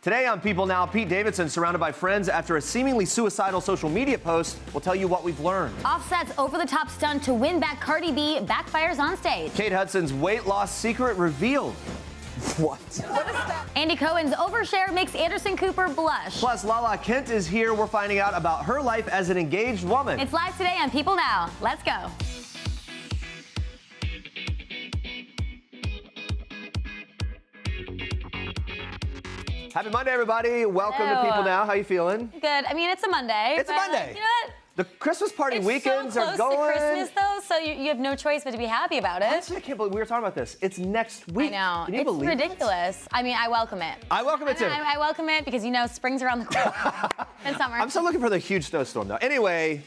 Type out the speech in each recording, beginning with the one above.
Today on People Now, Pete Davidson surrounded by friends after a seemingly suicidal social media post. We'll tell you what we've learned. Offset's over-the-top stunt to win back Cardi B backfires on stage. Kate Hudson's weight loss secret revealed. What? Andy Cohen's overshare makes Anderson Cooper blush. Plus, Lala Kent is here. We're finding out about her life as an engaged woman. It's live today on People Now. Let's go. Happy Monday, everybody. Welcome Hello. to People Now. How you feeling? Good. I mean, it's a Monday. It's a Monday. You know what? The Christmas party weekends so are close going. to Christmas, though, so you have no choice but to be happy about it. Honestly, I can't believe we were talking about this. It's next week. I know. Can you it's believe ridiculous. I mean, I welcome it. I welcome it, too. I welcome it because, you know, spring's around the corner. And summer. I'm still looking for the huge snowstorm, though. Anyway,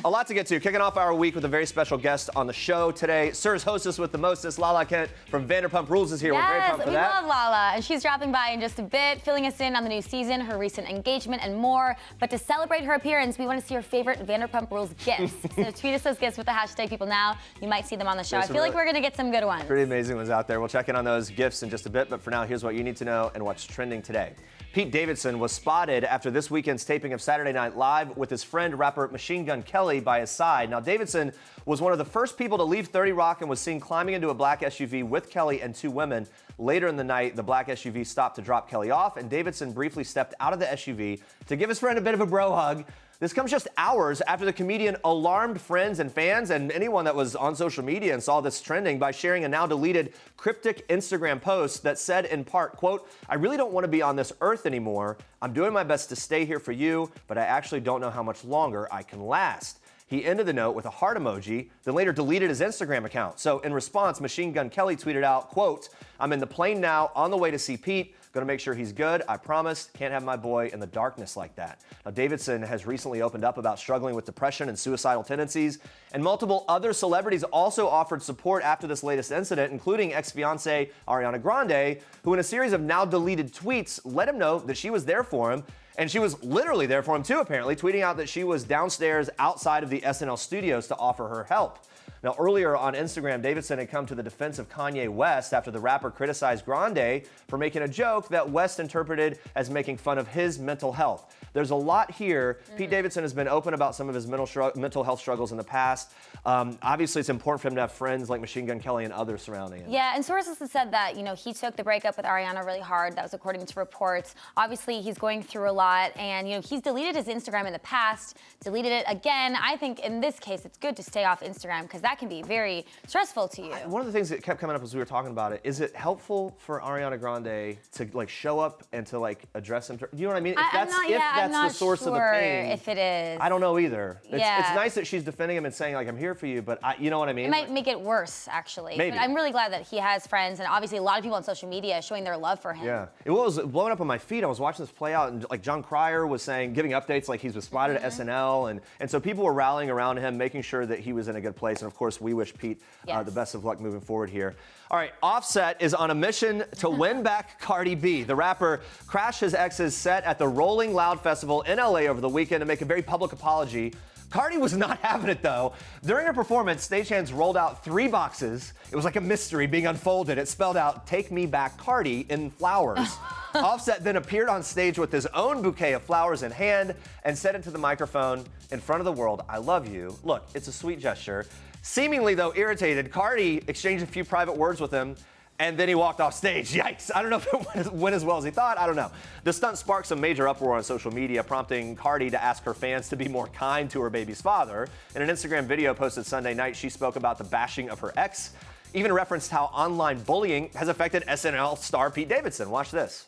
a lot to get to. Kicking off our week with a very special guest on the show today. Sir's hostess with the mostest, Lala Kent from Vanderpump Rules is here. Yes, We're very pumped for we that. love Lala, and she's dropping by in just a bit, filling us in on the new season, her recent engagement, and more. But to celebrate her appearance, we want to see her favorite Vanderpump Rules gifts. So tweet us those gifts with the hashtag #PeopleNow. You might see them on the show. I feel like we're going to get some good ones. Pretty amazing ones out there. We'll check in on those gifts in just a bit, but for now, here's what you need to know and what's trending today. Pete Davidson was spotted after this weekend's taping of Saturday Night Live with his friend rapper Machine Gun Kelly by his side. Now, Davidson was one of the first people to leave 30 Rock and was seen climbing into a black SUV with Kelly and two women. Later in the night, the black SUV stopped to drop Kelly off, and Davidson briefly stepped out of the SUV to give his friend a bit of a bro hug. This comes just hours after the comedian alarmed friends and fans and anyone that was on social media and saw this trending by sharing a now deleted cryptic Instagram post that said in part, quote, "I really don't want to be on this earth anymore. I'm doing my best to stay here for you, but I actually don't know how much longer I can last." He ended the note with a heart emoji, then later deleted his Instagram account. So in response, Machine Gun Kelly tweeted out, quote, "I'm in the plane now, on the way to see Pete. Gonna make sure he's good, I promise. Can't have my boy in the darkness like that." Now, Davidson has recently opened up about struggling with depression and suicidal tendencies, and multiple other celebrities also offered support after this latest incident, including ex-fiancée Ariana Grande, who in a series of now deleted tweets let him know that she was there for him. And she was literally there for him too, apparently, tweeting out that she was downstairs outside of the SNL studios to offer her help. Now, earlier on Instagram, Davidson had come to the defense of Kanye West after the rapper criticized Grande for making a joke that West interpreted as making fun of his mental health. There's a lot here. Pete Davidson has been open about some of his mental health struggles in the past. Obviously, it's important for him to have friends like Machine Gun Kelly and others surrounding him. Yeah, and sources have said that, you know, he took the breakup with Ariana really hard. That was according to reports. Obviously, he's going through a lot, and, you know, he's deleted his Instagram in the past, deleted it again. I think in this case, it's good to stay off Instagram because that can be very stressful to you. One of the things that kept coming up as we were talking about it, is it helpful for Ariana Grande to like show up and to like address him? You know what I mean? If that's the source of the pain. If it is. I don't know either. It's Yeah. nice that she's defending him and saying like, I'm here for you, but you know what I mean? It might make it worse, actually. Maybe. But I'm really glad that he has friends, and obviously a lot of people on social media showing their love for him. Yeah. It was blowing up on my feed. I was watching this play out, and like John Cryer was saying, giving updates like he was spotted at SNL, and so people were rallying around him, making sure that he was in a good place. And of course, we wish Pete the best of luck moving forward here. All right, Offset is on a mission to win back Cardi B. The rapper crashed his ex's set at the Rolling Loud Festival in LA over the weekend to make a very public apology. Cardi was not having it, though. During her performance, stagehands rolled out 3 boxes. It was like a mystery being unfolded. It spelled out, "Take me back, Cardi," in flowers. Offset then appeared on stage with his own bouquet of flowers in hand and said into the microphone in front of the world, "I love you." Look, it's a sweet gesture. Seemingly, though, irritated, Cardi exchanged a few private words with him, and then he walked off stage. Yikes. I don't know if it went as well as he thought. I don't know. The stunt sparked some major uproar on social media, prompting Cardi to ask her fans to be more kind to her baby's father. In an Instagram video posted Sunday night, she spoke about the bashing of her ex, even referenced how online bullying has affected SNL star Pete Davidson. Watch this.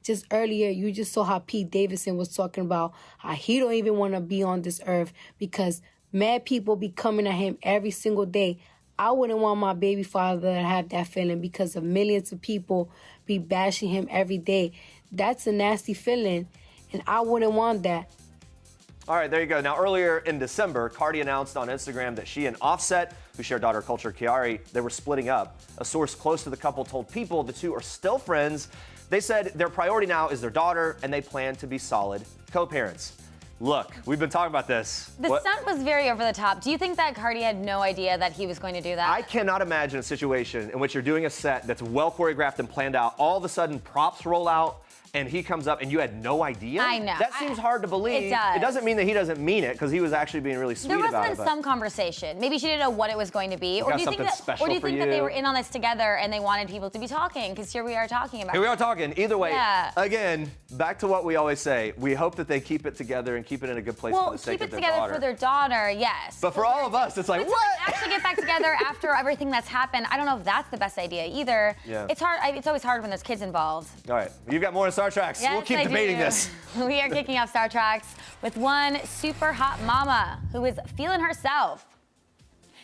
Just earlier, you just saw how Pete Davidson was talking about how he don't even want to be on this earth because mad people be coming at him every single day. I wouldn't want my baby father to have that feeling because of millions of people be bashing him every day. That's a nasty feeling, and I wouldn't want that. All right, there you go. Now, earlier in December, Cardi announced on Instagram that she and Offset, who share daughter Culture Chiari, they were splitting up. A source close to the couple told People the two are still friends. They said their priority now is their daughter, and they plan to be solid co-parents. Look, we've been talking about this. The stunt was very over the top. Do you think that Cardi had no idea that he was going to do that? I cannot imagine a situation in which you're doing a set that's well choreographed and planned out. All of a sudden, props roll out, and he comes up and you had no idea? I know. That seems hard to believe. It does. It doesn't mean that he doesn't mean it, because he was actually being really sweet about it. There must have been some conversation. Maybe she didn't know what it was going to be. Or do you think that they were in on this together and they wanted people to be talking? Because here we are talking about it. Here we are talking. Either way, Yeah. again, back to what we always say. We hope that they keep it together and keep it in a good place for the sake of their daughter. Keep it together for their daughter, yes. But for all of us, it's like, but what? To actually get back together after everything that's happened, I don't know if that's the best idea either. Yeah. It's hard. It's always hard when there's kids involved. All right, you've got more on Star Treks. Yes, We'll keep debating this. We are kicking off Star Treks with one super hot mama who is feeling herself.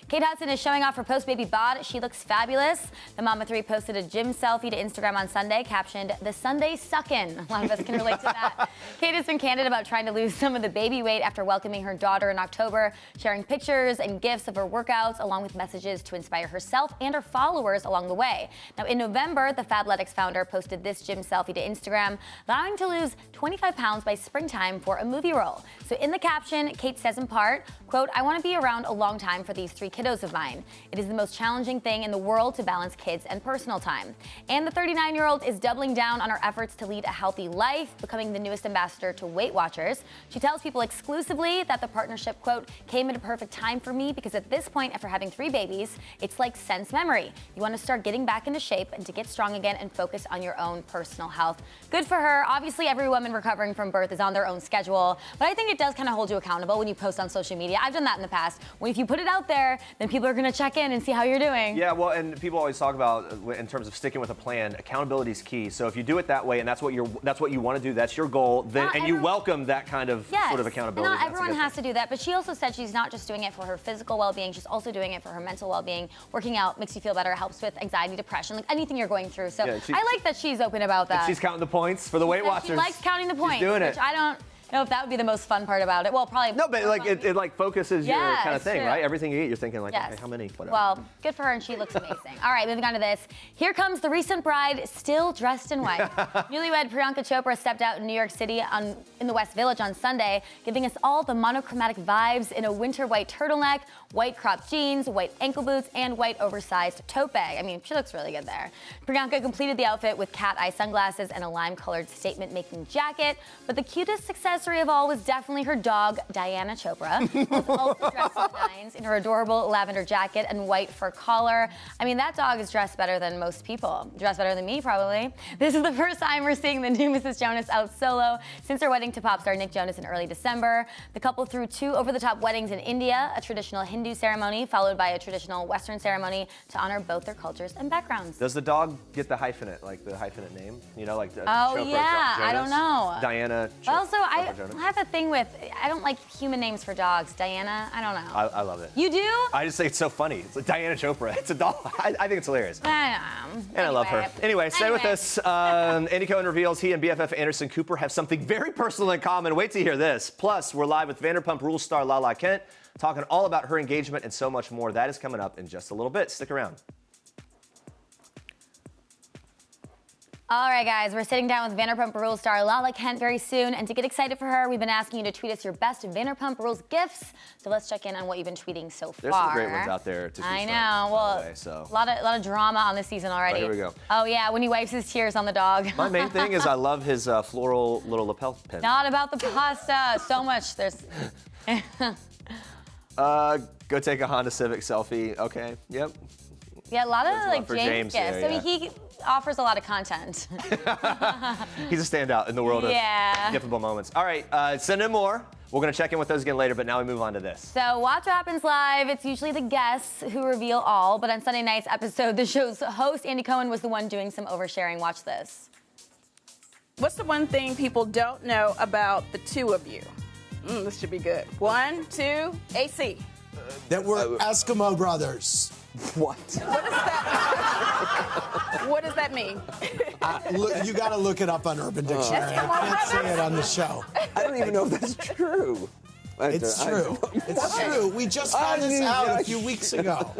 Kate Hudson is showing off her post-baby bod. She looks fabulous. The Mama 3 posted a gym selfie to Instagram on Sunday, captioned, "The Sunday Suckin'." A lot of us can relate to that. Kate has been candid about trying to lose some of the baby weight after welcoming her daughter in October, sharing pictures and gifs of her workouts, along with messages to inspire herself and her followers along the way. Now, in November, the Fabletics founder posted this gym selfie to Instagram, vowing to lose 25 pounds by springtime for a movie role. So in the caption, Kate says in part, quote, "I want to be around a long time for these 3 kiddos of mine. It is the most challenging thing in the world to balance kids and personal time." And the 39-year-old is doubling down on her efforts to lead a healthy life, becoming the newest ambassador to Weight Watchers. She tells people exclusively that the partnership, quote, "came at a perfect time for me because at this point, after having 3 babies, it's like sense memory. You want to start getting back into shape and to get strong again and focus on your own personal health." Good for her. Obviously, every woman recovering from birth is on their own schedule, but I think it does kind of hold you accountable when you post on social media. I've done that in the past. When if you put it out there, then people are going to check in and see how you're doing. Yeah, well, and people always talk about, in terms of sticking with a plan, accountability is key. So if you do it that way, and that's what you want to do, that's your goal, then you welcome that kind of sort of accountability. Not everyone has to do that, but she also said she's not just doing it for her physical well-being, she's also doing it for her mental well-being. Working out makes you feel better, helps with anxiety, depression, like anything you're going through. So I like that she's open about that. She's counting the points for the Weight Watchers. She likes counting the points, she's doing it. which I don't know if that would be the most fun part about it. Well, probably. No, but like it like focuses your kind of thing, true. right? Everything you eat, you're thinking like, okay, how many? Whatever. Well, good for her, and she looks amazing. All right, moving on to this. Here comes the recent bride, still dressed in white. Newlywed Priyanka Chopra stepped out in New York City in the West Village on Sunday, giving us all the monochromatic vibes in a winter white turtleneck, white cropped jeans, white ankle boots, and white oversized tote bag. I mean, she looks really good there. Priyanka completed the outfit with cat eye sunglasses and a lime-colored statement-making jacket, but the cutest accessory of all was definitely her dog, Diana Chopra, who's also dressed to the nines in her adorable lavender jacket and white fur collar. I mean, that dog is dressed better than most people. Dressed better than me, probably. This is the first time we're seeing the new Mrs. Jonas out solo since her wedding to pop star Nick Jonas in early December. The couple threw 2 over-the-top weddings in India, a traditional Hindu ceremony followed by a traditional Western ceremony to honor both their cultures and backgrounds. Does the dog get the hyphenate, like the hyphenate name? You know, like Chopra, Jonas, I don't know. Diana. But also, I have a thing with, I don't like human names for dogs. Diana, I don't know. I love it. You do? I just think it's so funny. It's like Diana Chopra. It's a dog. I think it's hilarious. I I love her. Anyway, stay with us. Andy Cohen reveals he and BFF Anderson Cooper have something very personal in common. Wait till you hear this. Plus, we're live with Vanderpump Rules star Lala Kent, talking all about her engagement and so much more. That is coming up in just a little bit. Stick around. All right, guys, we're sitting down with Vanderpump Rules star Lala Kent very soon. And to get excited for her, we've been asking you to tweet us your best Vanderpump Rules gifts. So let's check in on what you've been tweeting so far. There's some great ones out there to choose I know. Well, a lot of drama on this season already. Here we go. Oh, yeah, when he wipes his tears on the dog. My main thing is I love his floral little lapel pin. Not about the pasta. So much. There's... Go take a Honda Civic selfie. Okay, yep. Yeah, a lot of like James gifts. there, So he offers a lot of content. He's a standout in the world of giftable moments. All right, send in more. We're going to check in with those again later, but now we move on to this. So watch what happens live. It's usually the guests who reveal all, but on Sunday night's episode, the show's host, Andy Cohen, was the one doing some oversharing. Watch this. What's the one thing people don't know about the two of you? This should be good. 1, 2, AC. That we're Eskimo brothers. What? What does that mean? Look, you got to look it up on Urban Dictionary. I can't say it on the show. I don't even know if that's true. It's true. It's true. We just found this out a few weeks ago.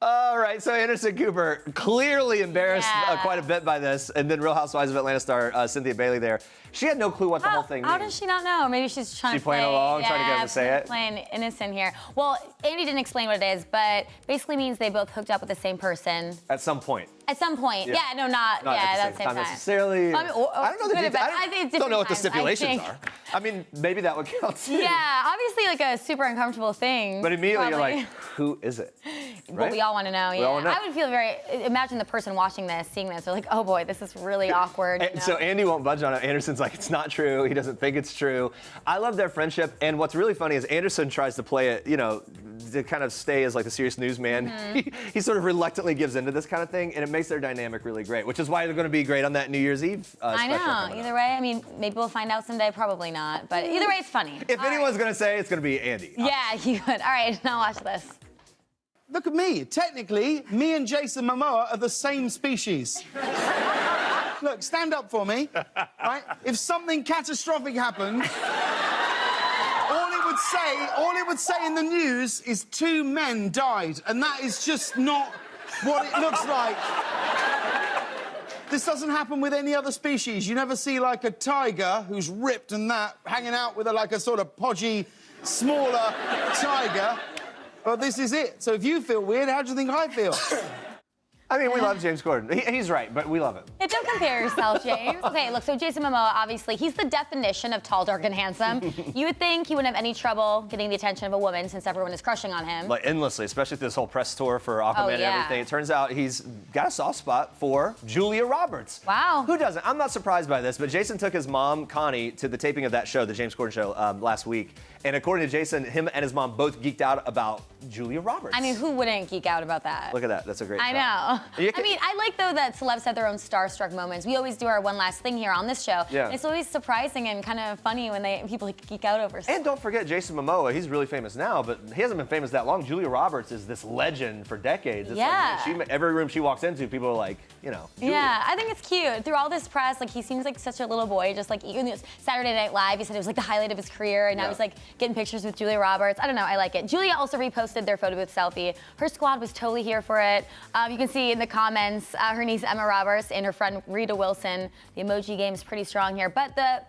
All right, so Anderson Cooper clearly embarrassed quite a bit by this, and then Real Housewives of Atlanta star Cynthia Bailey there. She had no clue what the whole thing means. How does she not know? Maybe she's trying to play playing along, trying to get him to say it? Playing innocent here. Well, Andy didn't explain what it is, but basically means they both hooked up with the same person. At some point. At some point. Yeah, no, not at the same time necessarily. I don't know the details. I don't know what the stipulations are. I mean, maybe that would count too. Yeah, obviously like a super uncomfortable thing. But immediately you're like, who is it? Well, Right? we all want to know. Yeah, all wanna know. I would feel imagine the person watching this, seeing this, they're like, oh boy, this is really awkward. You know? So Andy won't budge on it. Anderson's like, it's not true. He doesn't think it's true. I love their friendship. And what's really funny is Anderson tries to play it, you know, to kind of stay as like a serious newsman. He sort of reluctantly gives into this kind of thing, and it makes their dynamic really great, which is why they're going to be great on that New Year's Eve special. I know. Either way, I mean, maybe we'll find out someday. Probably not. But either way, it's funny. If anyone's going to say, it's going to be Andy. Yeah, you would. All right, now watch this. Look at me. Technically, me and Jason Momoa are the same species. Look, stand up for me. Right? If something catastrophic happened, all it would say in the news is 2 men died, and that is just not what it looks like. This doesn't happen with any other species. You never see like a tiger who's ripped and that hanging out with like a sort of podgy, smaller tiger. But this is it. So if you feel weird, how do you think I feel? I mean, we love James Corden. He's right, but we love him. Hey, don't compare yourself, James. Okay, look, so Jason Momoa, obviously, he's the definition of tall, dark, and handsome. You would think he wouldn't have any trouble getting the attention of a woman since everyone is crushing on him. Like, endlessly, especially through this whole press tour for Aquaman and everything. It turns out he's got a soft spot for Julia Roberts. Wow. Who doesn't? I'm not surprised by this, but Jason took his mom, Connie, to the taping of that show, the James Corden show, last week. And according to Jason, him and his mom both geeked out about Julia Roberts. I mean, who wouldn't geek out about that? Look at that. That's a great shot. I know. I mean, I like, though, that celebs have their own starstruck moments. We always do our one last thing here on this show. Yeah. It's always surprising and kind of funny when people geek out over stuff. And don't forget Jason Momoa. He's really famous now, but he hasn't been famous that long. Julia Roberts is this legend for decades. It's like, every room she walks into, people are like, you know, Julia. Yeah, I think it's cute. Through all this press, like, he seems like such a little boy. Just like, even Saturday Night Live, he said it was like the highlight of his career, and now he's like getting pictures with Julia Roberts. I don't know, I like it. Julia also reposted their photo booth selfie. Her squad was totally here for it. You can see in the comments, her niece Emma Roberts and her friend Rita Wilson. The emoji game is pretty strong here, but the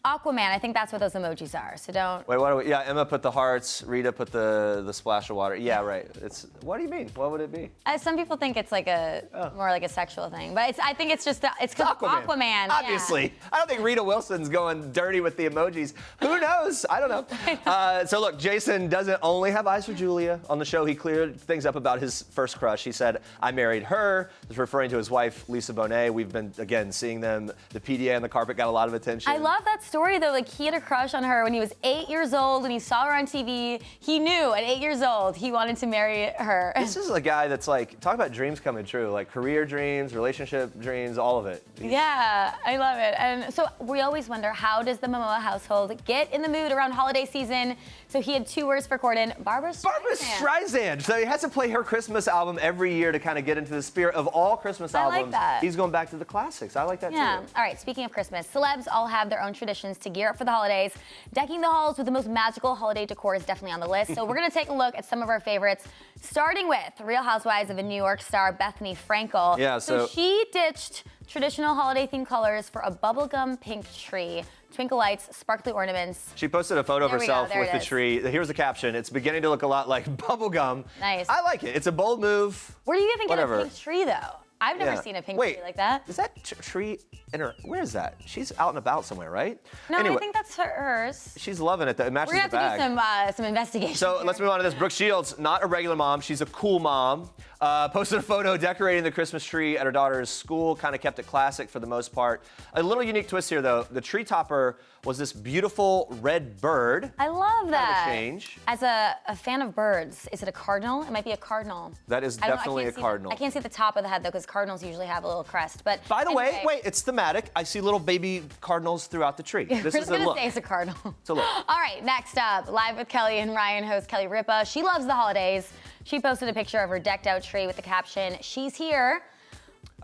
Aquaman, I think that's what those emojis are, so don't... Wait, what do we... Yeah, Emma put the hearts, Rita put the splash of water. Yeah, right. It's... What do you mean? What would it be? Some people think it's like more like a sexual thing, but I think it's just... It's Aquaman. Obviously. Yeah. I don't think Rita Wilson's going dirty with the emojis. Who knows? I don't know. So look, Jason doesn't only have eyes for Julia. On the show, he cleared things up about his first crush. He said, I married her. He's referring to his wife, Lisa Bonet. We've been, again, seeing them. The PDA on the carpet got a lot of attention. I love that story, though. Like, he had a crush on her when he was 8 years old, when he saw her on TV. He knew at 8 years old he wanted to marry her. This is a guy that's like, talk about dreams coming true, like career dreams, relationship dreams, all of it. Yeah, I love it. And so we always wonder, how does the Momoa household get in the mood around holiday season? So he had 2 words for Corden, Barbra Streisand. Barbra Streisand. So he has to play her Christmas album every year to kind of get into the spirit of all Christmas albums. I like that. He's going back to the classics. I like that too. All right, speaking of Christmas, celebs all have their own traditions to gear up for the holidays. Decking the halls with the most magical holiday decor is definitely on the list. So we're going to take a look at some of our favorites, starting with Real Housewives of New York star Bethany Frankel. Yeah, so she ditched traditional holiday-themed colors for a bubblegum pink tree. Twinkle lights, sparkly ornaments. She posted a photo of herself with the tree. Here's the caption. It's beginning to look a lot like bubblegum. Nice. I like it. It's a bold move. Where do you even get a pink tree, though? I've never seen a pink tree like that. Is that tree in her? Where is that? She's out and about somewhere, right? No, anyway, I think that's hers. She's loving it. It matches the bag. We're gonna have to do some investigation. So let's move on to this. Brooke Shields, not a regular mom. She's a cool mom. Posted a photo decorating the Christmas tree at her daughter's school. Kind of kept it classic for the most part. A little unique twist here, though. The tree topper was this beautiful red bird. I love that. Kind of a change. As a fan of birds, is it a cardinal? It might be a cardinal. That is definitely a cardinal. I can't see the top of the head, though, because cardinals usually have a little crest. But by the way, wait, it's thematic. I see little baby cardinals throughout the tree. This is a look. Say it's a cardinal. It's a look. All right, next up, Live with Kelly and Ryan host Kelly Ripa. She loves the holidays. She posted a picture of her decked out tree with the caption, "She's here."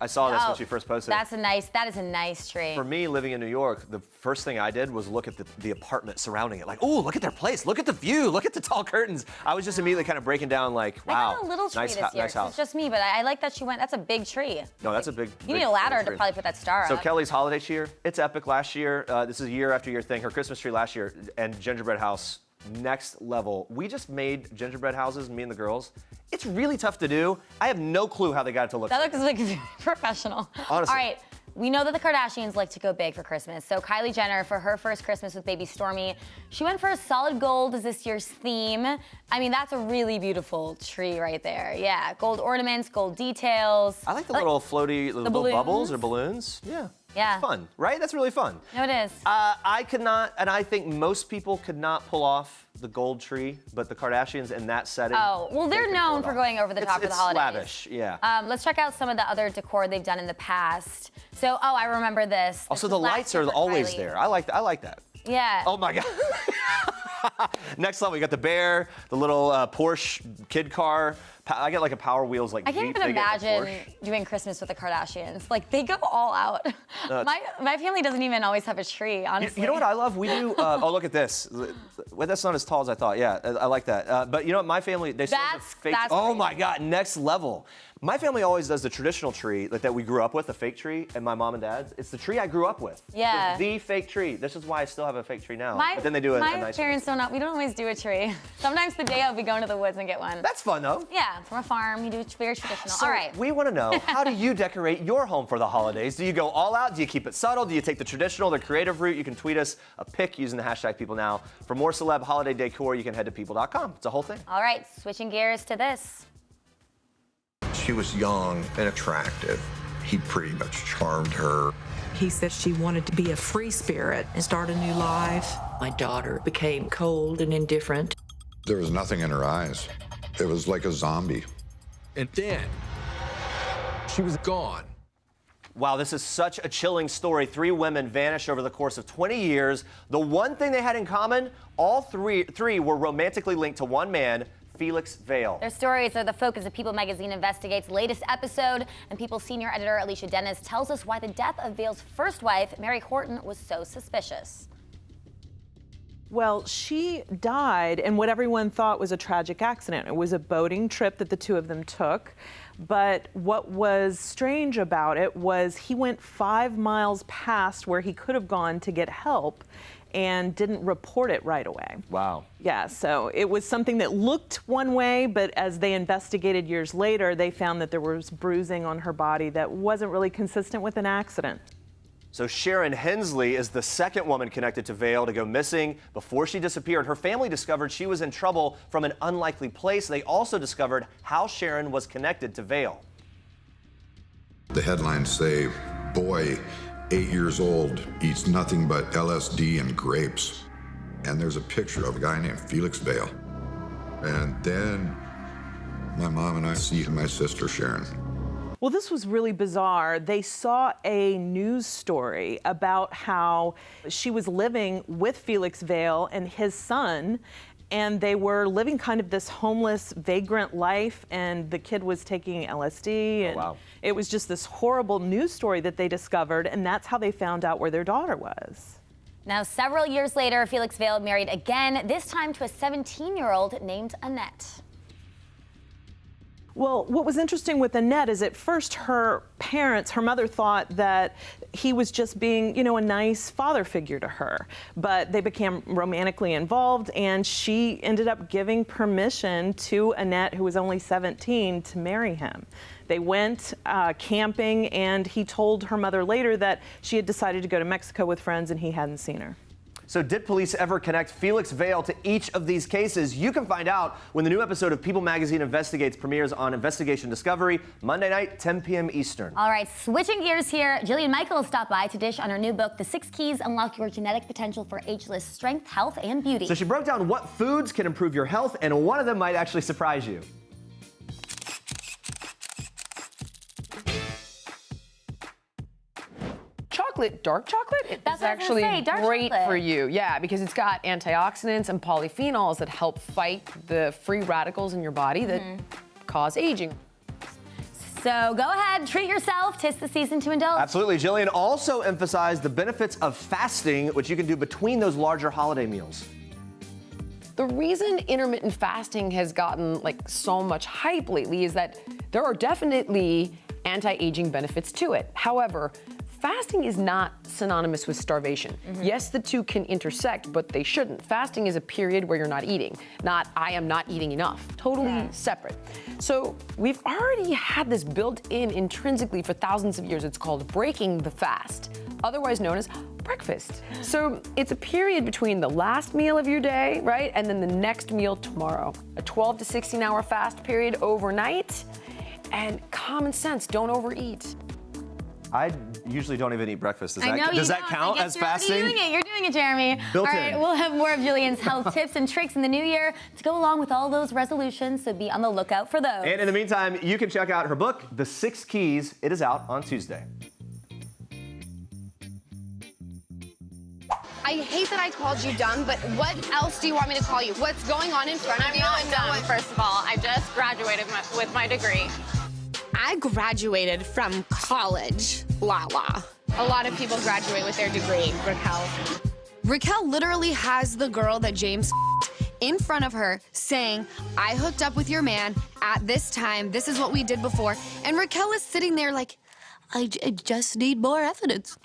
I saw this when she first posted it. That is a nice tree. For me, living in New York, the first thing I did was look at the apartment surrounding it. Like, oh, look at their place. Look at the view. Look at the tall curtains. I was just immediately kind of breaking down like, wow. I got a little tree nice, this year. nice house. It's just me, but I like that she went, that's a big tree. No, that's a big You need a ladder to probably put that star So up. Kelly's holiday cheer, it's epic. Last year, this is a year after year thing. Her Christmas tree last year and gingerbread house, next level. We just made gingerbread houses, me and the girls. It's really tough to do. I have no clue how they got it to look. That looks like very professional. Honestly. All right. We know that the Kardashians like to go big for Christmas. So Kylie Jenner, for her first Christmas with baby Stormi, she went for a solid gold as this year's theme. I mean, that's a really beautiful tree right there. Yeah, gold ornaments, gold details. I like the little floaty, the little bubbles or balloons. Yeah. Yeah. It's fun, right? That's really fun. No, it is. I could not, and I think most people could not pull off the gold tree, but the Kardashians in that setting. Oh, well, they're known for going over the top for the holidays. It's lavish, yeah. Let's check out some of the other decor they've done in the past. So, I remember this. Also, the lights are always there. I like that. Yeah. Oh my God. Next level, you got the bear, the little Porsche kid car. I get like a Power Wheels like I can't Jeep. even imagine doing Christmas with the Kardashians. Like, they go all out. My family doesn't even always have a tree, honestly. You know what I love? We do, oh, look at this. Well, that's not as tall as I thought. Yeah, I like that. But you know what? My family, they still have the fake. Oh crazy. my God, next level. My family always does the traditional tree like that we grew up with, the fake tree, and my mom and dad's. It's the tree I grew up with. Yeah. The fake tree. This is why I still have a fake tree now. But then they do a nice My parents don't know. We don't always do a tree. Sometimes the day of, we go into the woods and get one. That's fun, though. Yeah, from a farm. You do it very traditional. So all right. we want to know, how do you decorate your home for the holidays? Do you go all out? Do you keep it subtle? Do you take the traditional, the creative route? You can tweet us a pic using the hashtag #PeopleNow. For more celeb holiday decor, you can head to people.com. It's a whole thing. All right, switching gears to this. She was young and attractive. He pretty much charmed her. He said she wanted to be a free spirit and start a new life. My daughter became cold and indifferent. There was nothing in her eyes. It was like a zombie. And then she was gone. Wow, this is such a chilling story. 3 women vanished over the course of 20 years. The one thing they had in common, all three were romantically linked to one man, Felix Vale. Their stories are the focus of People Magazine Investigates' latest episode, and People's senior editor Alicia Dennis tells us why the death of Vale's first wife, Mary Horton, was so suspicious. Well, she died in what everyone thought was a tragic accident. It was a boating trip that the two of them took. But what was strange about it was he went 5 miles past where he could have gone to get help and didn't report it right away. Wow. Yeah, so it was something that looked one way, but as they investigated years later, they found that there was bruising on her body that wasn't really consistent with an accident. So Sharon Hensley is the second woman connected to Vale to go missing. Before she disappeared, her family discovered she was in trouble from an unlikely place. They also discovered how Sharon was connected to Vale. The headlines say, boy, 8 years old, eats nothing but LSD and grapes. And there's a picture of a guy named Felix Vale. And then my mom and I see my sister Sharon. Well, this was really bizarre. They saw a news story about how she was living with Felix Vale and his son, and they were living kind of this homeless, vagrant life, and the kid was taking LSD. And wow. It was just this horrible news story that they discovered, and that's how they found out where their daughter was. Now, several years later, Felix Vale married again, this time to a 17-year-old named Annette. Well, what was interesting with Annette is at first her mother thought that he was just being, a nice father figure to her. But they became romantically involved, and she ended up giving permission to Annette, who was only 17, to marry him. They went camping, and he told her mother later that she had decided to go to Mexico with friends and he hadn't seen her. So did police ever connect Felix Vale to each of these cases? You can find out when the new episode of People Magazine Investigates premieres on Investigation Discovery, Monday night, 10 p.m. Eastern. All right, switching gears here, Jillian Michaels stopped by to dish on her new book, The 6 Keys Unlock Your Genetic Potential for Ageless Strength, Health, and Beauty. So she broke down what foods can improve your health, and one of them might actually surprise you. Dark chocolate, That's is actually great chocolate. for you. Yeah, because it's got antioxidants and polyphenols that help fight the free radicals in your body that cause aging. So go ahead, treat yourself. 'Tis the season to indulge. Absolutely. Jillian also emphasized the benefits of fasting, which you can do between those larger holiday meals. The reason intermittent fasting has gotten like so much hype lately is that there are definitely anti-aging benefits to it. However, fasting is not synonymous with starvation. Yes, the two can intersect, but they shouldn't. Fasting is a period where you're not eating, not I am not eating enough. Totally separate. So we've already had this built in intrinsically for thousands of years. It's called breaking the fast, otherwise known as breakfast. So it's a period between the last meal of your day, right, and then the next meal tomorrow. A 12 to 16 hour fast period overnight. And common sense, don't overeat. I usually don't even eat breakfast. I know Does you that don't. count I as guess you're already fasting? You're doing it, Jeremy. Built All right, in. we'll have more of Jillian's health tips and tricks in the new year to go along with all those resolutions, so be on the lookout for those. And in the meantime, you can check out her book, The 6 Keys. It is out on Tuesday. I hate that I called you dumb, but what else do you want me to call you? What's going on in front of you? I'm not dumb, first of all. I just graduated with my degree. I graduated from college, Lala. A lot of people graduate with their degree, Raquel. Raquel literally has the girl that James in front of her saying, I hooked up with your man at this time. This is what we did before. And Raquel is sitting there like, I just need more evidence.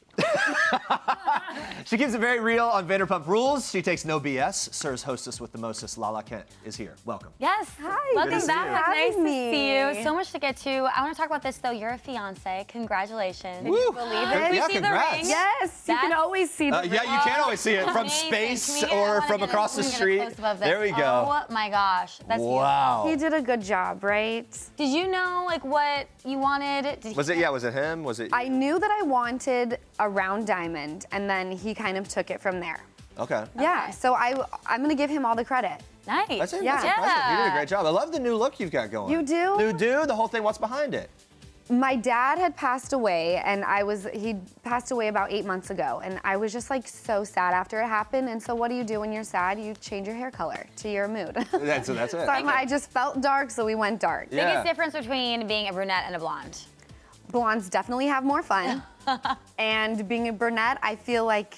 She keeps it very real on Vanderpump Rules. She takes no BS. Serves hostess with the mostest. Lala Kent is here. Welcome. Yes. Hi. Welcome back. Nice to me. see you. So much to get to. I want to talk about this, though. You're a fiance. Congratulations. Can you believe it? Yeah, We see the congrats. ring. Yes, you can always see the Yeah, you can always see it from Amazing. space Can we get- I or wanna from get a- across the can we get a street. close-up of this? There we go. Oh my gosh, that's Wow. He did a good job, right? Did you know like what you wanted? Did Was it? Yeah. Was it him? Was it? I knew that I wanted a round diamond, and then he kind of took it from there. Okay. Yeah, so I'm gonna give him all the credit. Nice. That's it. Yeah. That's impressive. You did a great job. I love the new look you've got going. You do? You do? The whole thing. What's behind it? My dad had passed away, and he passed away about 8 months ago, and I was just like so sad after it happened. And so what do you do when you're sad? You change your hair color to your mood. That's it. So I just felt dark, so we went dark. Yeah. Biggest difference between being a brunette and a blonde? Blondes definitely have more fun. And being a brunette, I feel like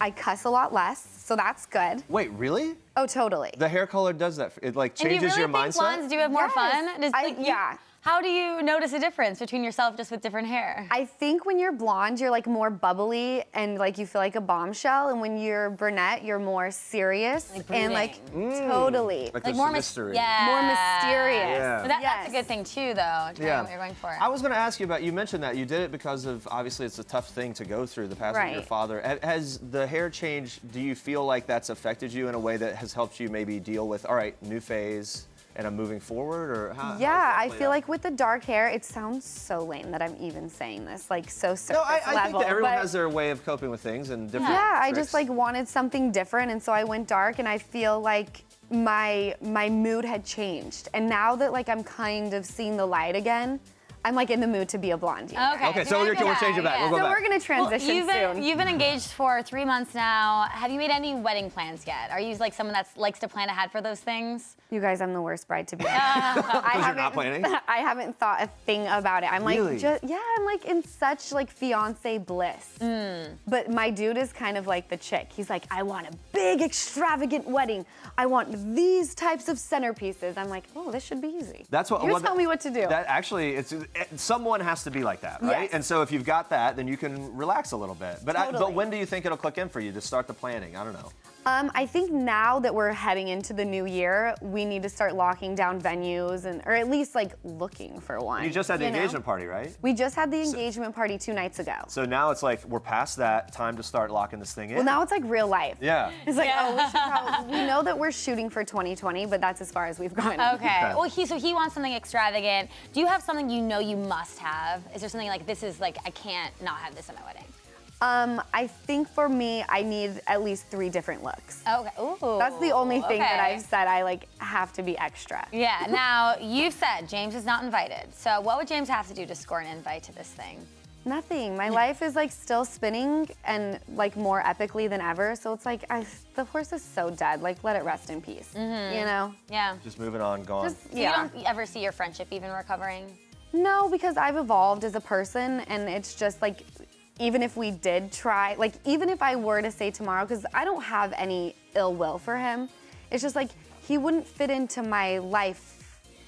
I cuss a lot less, so that's good. Wait, really? Oh, totally. The hair color does that. It like And do you changes really your think mindset. blondes do have more fun? Does, yeah. How do you notice a difference between yourself just with different hair? I think when you're blonde, you're like more bubbly and like you feel like a bombshell, and when you're brunette, you're more serious and like totally Like Like there's more some mys- mystery. yeah. more mysterious. Yeah. But that's a good thing too, though. Depending on what you're going for. I was going to ask you about, you mentioned that you did it because of, obviously it's a tough thing to go through, the passing of your Right. father. Has the hair change, do you feel like that's affected you in a way that has helped you maybe deal with, all right, new phase, and I'm moving forward, or how? Yeah, I feel like with the dark hair, it sounds so lame that I'm even saying this, like so surface No, I level. think that everyone but has their way of coping with things and different yeah, I tricks. just like wanted something different, and so I went dark, and I feel like my mood had changed, and now that like I'm kind of seeing the light again, I'm like in the mood to be a blondie. Okay, so we'll change it back. We'll go So back. we're gonna transition soon. You've been engaged for 3 months now. Have you made any wedding plans yet? Are you like someone that likes to plan ahead for those things? You guys, I'm the worst bride to be. Because you're not planning? I haven't thought a thing about it. I'm like, Really? I'm like in such like fiance bliss. But my dude is kind of like the chick. He's like, I want a big, extravagant wedding. I want these types of centerpieces. I'm like, oh, this should be easy. That's what. You well, tell me what to do. That actually, someone has to be like that, right? Yes. And so if you've got that, then you can relax a little bit. But but Totally. when do you think it'll click in for you to start the planning? I don't know. I think now that we're heading into the new year, we need to start locking down venues or at least like looking for one. You just had the know? engagement party, right? We just had the engagement party 2 nights ago. So now it's like we're past that time to start locking this thing in. Well, now it's like real life. Yeah. It's like, oh, we should probably, we know that we're shooting for 2020, but that's as far as we've gone. Okay. Well, so he wants something extravagant. Do you have something you know you must have? Is there something like this is like I can't not have this at my wedding? I think for me, I need at least 3 different looks. Okay. Ooh. That's the only thing that okay. I've said I like have to be extra. Yeah. Now you've said James is not invited. So what would James have to do to score an invite to this thing? Nothing. My life is like still spinning and like more epically than ever. So it's like the horse is so dead. Like let it rest in peace. You know? Yeah. Just moving on, gone. Just, So you don't ever see your friendship even recovering? No, because I've evolved as a person, and it's just like, even if we did try, like even if I were to say tomorrow, because I don't have any ill will for him, it's just like he wouldn't fit into my life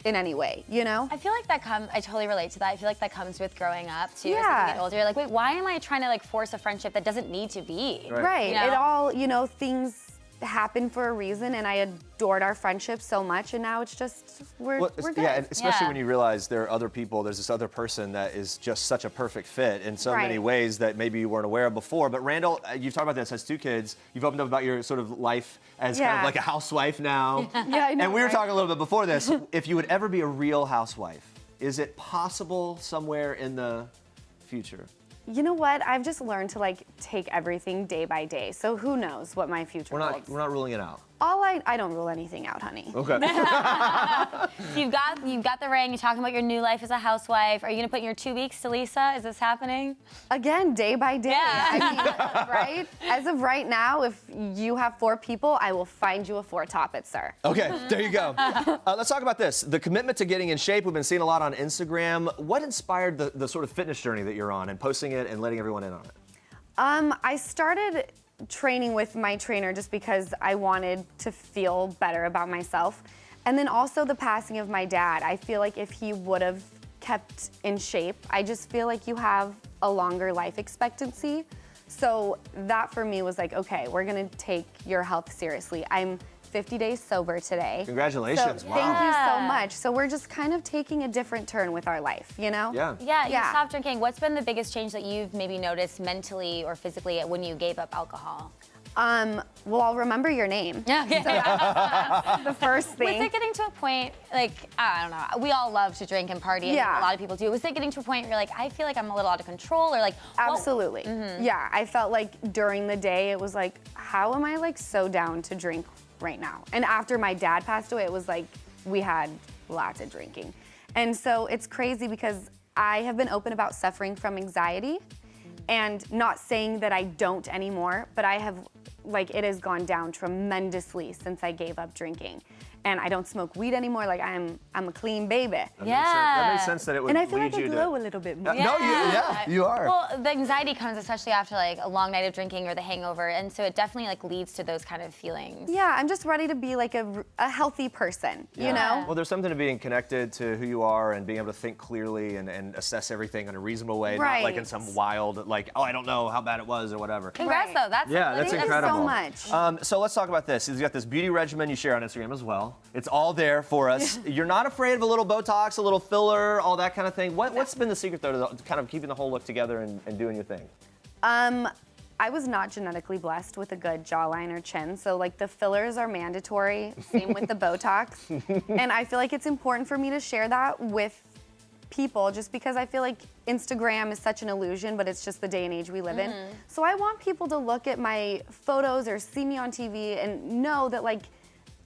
in any way, you know? I feel like I totally relate to that. I feel like that comes with growing up too. Yeah. As you get older, you're like, wait, why am I trying to like force a friendship that doesn't need to be? Right. You know? It all, you know, things happen for a reason, and I adored our friendship so much, and now it's just, we're good. Yeah, and especially when you realize there are other people, there's this other person that is just such a perfect fit in so many ways that maybe you weren't aware of before. But Randall, you've talked about this, has 2 kids. You've opened up about your sort of life as kind of like a housewife now. Yeah, I know, and we were talking a little bit before this. If you would ever be a real housewife, is it possible somewhere in the future? You know what? I've just learned to like take everything day by day. So who knows what my future holds. We're not ruling it out. I don't rule anything out, honey. Okay. You've got the ring. You're talking about your new life as a housewife. Are you gonna put in your 2 weeks to Lisa? Is this happening? Again, day by day. Yeah. I mean, right? As of right now, if you have 4 people, I will find you a 4-top it, sir. Okay, there you go. Let's talk about this. The commitment to getting in shape. We've been seeing a lot on Instagram. What inspired the sort of fitness journey that you're on and posting it and letting everyone in on it? I started training with my trainer just because I wanted to feel better about myself. And then also the passing of my dad. I feel like if he would have kept in shape, I just feel like you have a longer life expectancy. So that for me was like, okay, we're gonna take your health seriously. I'm 50 days sober today. Congratulations, so wow. Thank you so much. So we're just kind of taking a different turn with our life, you know? Yeah, you stopped drinking. What's been the biggest change that you've maybe noticed mentally or physically when you gave up alcohol? Well, I'll remember your name. Yeah. Okay. So that's the first thing. Was it getting to a point, like, I don't know, we all love to drink and party, and a lot of people do. Was it getting to a point where you're like, I feel like I'm a little out of control, or like, Absolutely. Yeah, I felt like during the day, it was like, how am I like so down to drink right now? And after my dad passed away, it was like, we had lots of drinking. And so it's crazy because I have been open about suffering from anxiety, and not saying that I don't anymore, but I have, like, it has gone down tremendously since I gave up drinking. And I don't smoke weed anymore. Like, I'm a clean baby. That makes sense that it would and I feel lead like I you glow a little bit more. You are. Well, the anxiety comes especially after like a long night of drinking or the hangover, and so it definitely like leads to those kind of feelings. Yeah, I'm just ready to be like a healthy person, you know? Well, there's something to being connected to who you are and being able to think clearly and assess everything in a reasonable way, not like in some wild, like, oh, I don't know how bad it was or whatever. Congrats, though. That's that's incredible. Thank you so much. So let's talk about this. You've got this beauty regimen you share on Instagram as well. It's all there for us. You're not afraid of a little Botox, a little filler, all that kind of thing. What's been the secret, though, to kind of keeping the whole look together and doing your thing? I was not genetically blessed with a good jawline or chin, so like the fillers are mandatory, same with the Botox. And I feel like it's important for me to share that with people just because I feel like Instagram is such an illusion, but it's just the day and age we live in. So I want people to look at my photos or see me on TV and know that like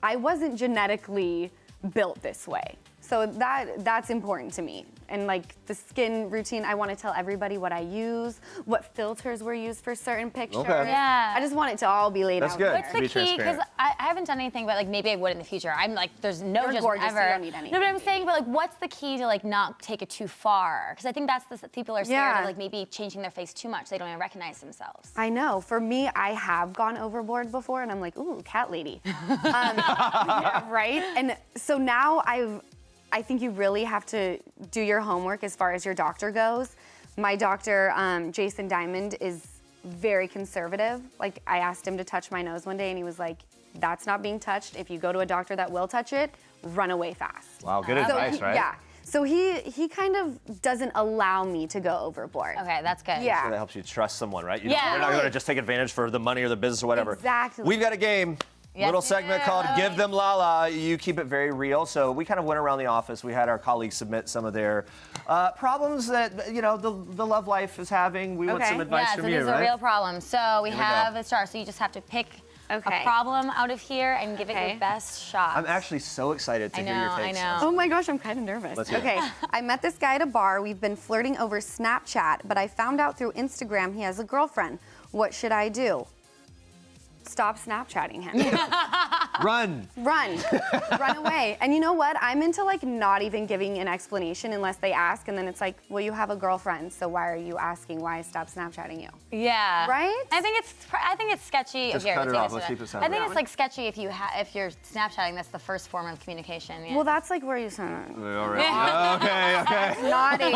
I wasn't genetically built this way. So that's important to me. And like the skin routine, I want to tell everybody what I use, what filters were used for certain pictures. Okay. Yeah. I just want it to all be laid out there. What's the key? Because I haven't done anything, but like maybe I would in the future. I'm like, there's no You're judgment gorgeous, ever. you don't need anything. No, but I'm saying, but like, what's the key to like not take it too far? Because I think that's the people are scared of like maybe changing their face too much. They don't even recognize themselves. I know. For me, I have gone overboard before, and I'm like, ooh, cat lady. Yeah, right? And so now I think you really have to do your homework as far as your doctor goes. My doctor, Jason Diamond, is very conservative. Like, I asked him to touch my nose one day, and he was like, that's not being touched. If you go to a doctor that will touch it, run away fast. Wow, good advice, right? Yeah. So he kind of doesn't allow me to go overboard. Okay, that's good. Yeah. So that helps you trust someone, right? You're Yeah. not going to just take advantage for the money or the business or whatever. Exactly. We've got a game. Little segment called Give Them Lala. You keep it very real. So we kind of went around the office. We had our colleagues submit some of their problems that, you know, the love life is having. We want some advice from you, so these are real problems. So we have a star. So you just have to pick a problem out of here and give it your best shot. I'm actually so excited to hear your takes. I know. Oh my gosh, I'm kind of nervous. Let's hear it. Okay, I met this guy at a bar. We've been flirting over Snapchat, but I found out through Instagram he has a girlfriend. What should I do? Stop Snapchatting him. Run. Run. Run away. And you know what? I'm into like not even giving an explanation unless they ask, and then it's like, well, you have a girlfriend, so why are you asking why I stopped Snapchatting you? Yeah. Right? I think it's sketchy. Just Here, cut it take off. this Let's one. keep it I think separate. it's like sketchy if you're Snapchatting. That's the first form of communication. Yeah. Well, that's like where you send it. All right. Okay. Naughty.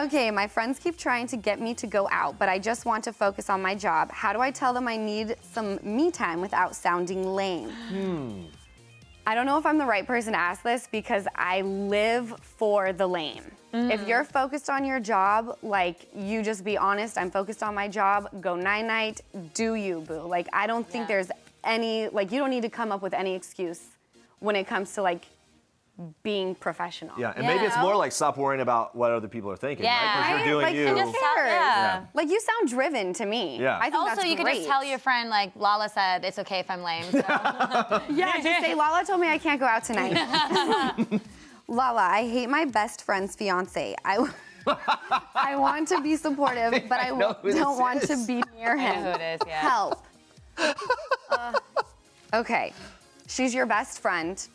Okay, my friends keep trying to get me to go out, but I just want to focus on my job. How do I tell them I need some me time without sounding lame? I don't know if I'm the right person to ask this because I live for the lame. If you're focused on your job, like, you just be honest, I'm focused on my job, go night-night, do you, boo. Like, I don't think there's any, like, you don't need to come up with any excuse when it comes to, like, being professional. Yeah, and maybe it's more like stop worrying about what other people are thinking, right? Because you're doing like, you. and just Yeah. Like, you sound driven to me. Yeah. I think Also, that's you could just great. tell your friend, like Lala said, it's okay if I'm lame. So. Yeah, just say, Lala told me I can't go out tonight. Lala, I hate my best friend's fiance. I want to be supportive, but I don't want to be near him. I know who it is, yeah. Help. Okay, she's your best friend.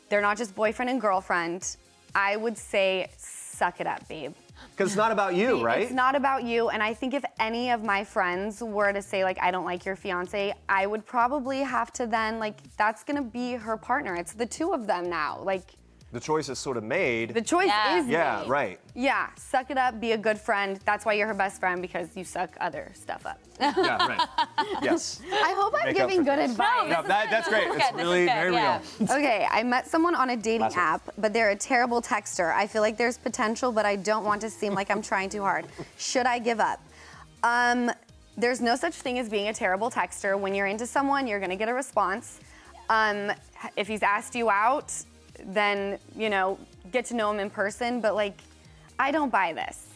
They're not just boyfriend and girlfriend. I would say suck it up, babe. Because it's not about you, right? It's not about you, and I think if any of my friends were to say, like, I don't like your fiance, I would probably have to then, like, that's gonna be her partner. It's the two of them now. Like, The choice is sort of made. the choice is made. Yeah, right. Yeah, suck it up, be a good friend. That's why you're her best friend, because you suck other stuff up. Yeah, right. Yes. I hope I'm Make up giving for good things. advice. No, that's great. It's really very real. Okay, I met someone on a dating Last one. app, but they're a terrible texter. I feel like there's potential, but I don't want to seem like I'm trying too hard. Should I give up? There's no such thing as being a terrible texter. When you're into someone, you're gonna get a response. If he's asked you out, then, you know, get to know him in person, but like, I don't buy this.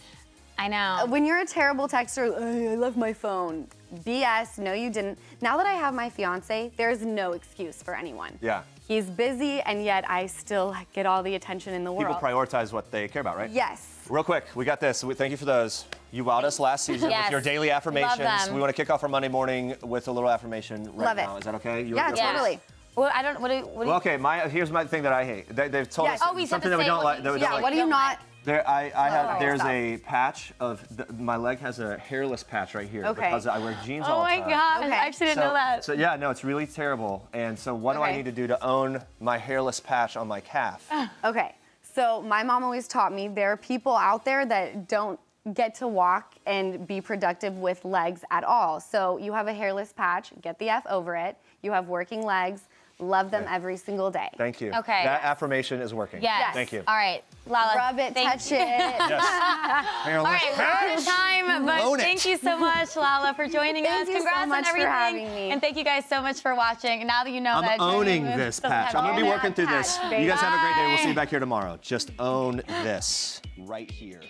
I know. When you're a terrible texter, I left my phone. BS, no you didn't. Now that I have my fiance, there's no excuse for anyone. Yeah. He's busy, and yet I still get all the attention in the world. People prioritize what they care about, right? Yes. Real quick, we got this. Thank you for those. You wowed us last season Yes. with your daily Love affirmations. them. We want to kick off our Monday morning with a little affirmation right Love it. now. Is that okay? You Yeah, wanna go first? totally. Well, I don't. What do Well, okay, here's my thing that I hate. They've told Yes. us Oh, we something that we don't like. That we don't Yeah, like. what do you not? There's stop. a patch of my leg has a hairless patch right here Okay. because I wear jeans Oh all the my time. God! Okay. I actually didn't know that. So yeah, no, it's really terrible. And so what do I Okay. need to do to own my hairless patch on my calf? Okay, so my mom always taught me there are people out there that don't get to walk and be productive with legs at all. So you have a hairless patch, get the F over it. You have working legs, love them every single day. Thank you. Okay. That affirmation is working. Yes. Thank you. All right, Lala. Rub it, touch it. All right, we're out of time, but Own it. thank you so much, Lala, for joining Thank us. you so Congrats much on for everything. having me. And thank you guys so much for watching. Now that you know that I'm owning journey this doesn't patch. have I'm going to be all working that through this. patch, You guys have a great day. We'll see you Bye. back here tomorrow. Just own this right here.